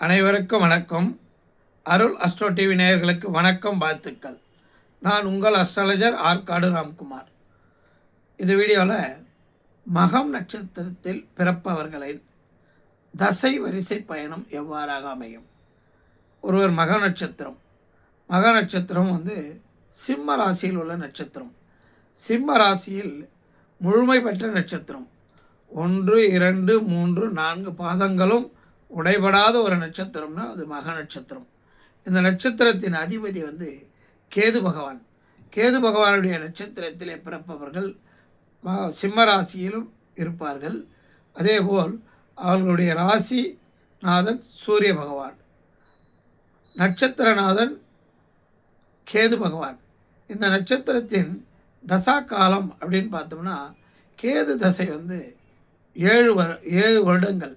அனைவருக்கும் வணக்கம். அருள் astro TV நேயர்களுக்கு வணக்கம், வாழ்த்துக்கள். நான் உங்கள் அஸ்ட்ராலஜர் ஆற்காடு ராம்குமார். இந்த வீடியோவில் மகம் நட்சத்திரத்தில் பிறப்பவர்களின் தசை வரிசை பயணம் எவ்வாறாக அமையும். ஒருவர் மக நட்சத்திரம் சிம்ம ராசியில் உள்ள நட்சத்திரம். சிம்ம ராசியில் முழுமை பெற்ற நட்சத்திரம். 1, 2, 3, 4 பாதங்களும் உடைபடாத ஒரு நட்சத்திரம்னா அது மக நட்சத்திரம். இந்த நட்சத்திரத்தின் அதிபதி கேது பகவான். கேது பகவானுடைய நட்சத்திரத்திலே பிறப்பவர்கள் சிம்ம ராசியிலும் இருப்பார்கள். அதேபோல் அவர்களுடைய ராசிநாதன் சூரிய பகவான், நட்சத்திரநாதன் கேது பகவான். இந்த நட்சத்திரத்தின் தசா காலம் அப்படின்னு பார்த்தோம்னா கேது தசை 7 வருடங்கள்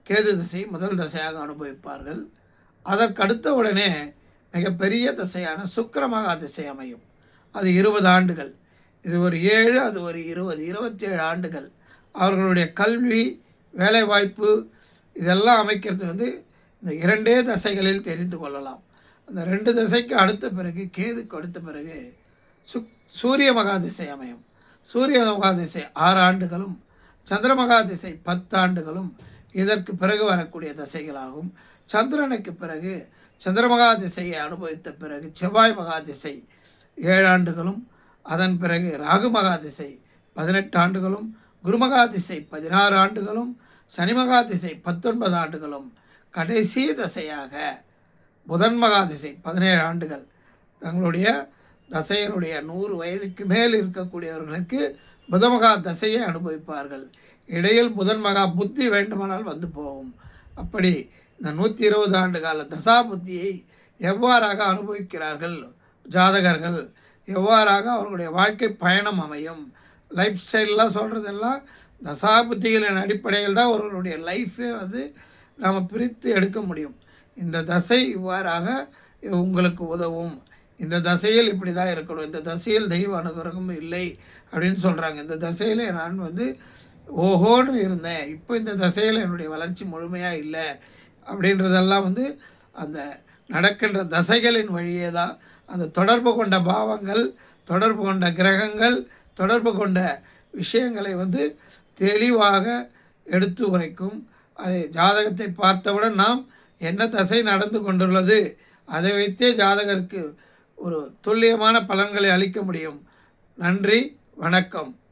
கேது தசை முதல் தசையாக அனுபவிப்பார்கள். அதற்கடுத்த உடனே மிகப்பெரிய தசையான சுக்கிர மகா திசை அமையும். அது 20 ஆண்டுகள். இது ஒரு 7, அது ஒரு 20, 27 ஆண்டுகள். அவர்களுடைய கல்வி, வேலைவாய்ப்பு இதெல்லாம் அமைக்கிறது இந்த 2 தசைகளில் தெரிந்து கொள்ளலாம். அந்த 2 தசைக்கு அடுத்த பிறகு, கேதுக்கு அடுத்த பிறகு சூரிய மகா திசை அமையும். சூரிய மகா திசை 6 ஆண்டுகளும், சந்திர மகா திசை 10 ஆண்டுகளும் இதற்கு பிறகு வரக்கூடிய தசைகளாகும். சந்திரனுக்கு பிறகு சந்திரமகா திசையை அனுபவித்த பிறகு செவ்வாய் மகா திசை 7 ஆண்டுகளும், அதன் பிறகு ராகு மகா திசை 18 ஆண்டுகளும், குருமகா திசை 16 ஆண்டுகளும், சனி மகா திசை 19 ஆண்டுகளும், கடைசி தசையாக புதன் மகா திசை 17 ஆண்டுகள். தங்களுடைய தசையினுடைய 100 வயதுக்கு மேல் இருக்கக்கூடியவர்களுக்கு புதமகா தசையை அனுபவிப்பார்கள். இடையில் புதன் மகா புத்தி வேண்டுமானால் போகும். அப்படி இந்த 120 ஆண்டு கால தசா புத்தியை எவ்வாறாக அனுபவிக்கிறார்கள் ஜாதகர்கள், எவ்வாறாக அவர்களுடைய வாழ்க்கை பயணம் அமையும், லைஃப் ஸ்டைல்லாம் சொல்கிறதெல்லாம் தசா புத்திகளின் அடிப்படையில் தான் அவர்களுடைய லைஃபே நாம் பிரித்து எடுக்க முடியும். இந்த தசை இவ்வாறாக உங்களுக்கு உதவும், இந்த தசையில் இப்படி தான் இருக்கணும், இந்த தசையில் தெய்வ அனுகிரகம் இல்லை அப்படின்னு சொல்கிறாங்க. இந்த தசையில் நான் ஓஹோன்னு இருந்தேன், இப்போ இந்த தசையில் என்னுடைய வளர்ச்சி முழுமையாக இல்லை அப்படின்றதெல்லாம் அந்த நடக்கின்ற தசைகளின் வழியே தான். அந்த தொடர்பு கொண்ட பாவங்கள், தொடர்பு கொண்ட கிரகங்கள், தொடர்பு கொண்ட விஷயங்களை தெளிவாக எடுத்து உரைக்கும். அதை ஜாதகத்தை பார்த்தவுடன் நாம் என்ன தசை நடந்து கொண்டுள்ளது அதை வைத்தே ஜாதகருக்கு ஒரு துல்லியமான பலன்களை அளிக்க முடியும். நன்றி, வணக்கம்.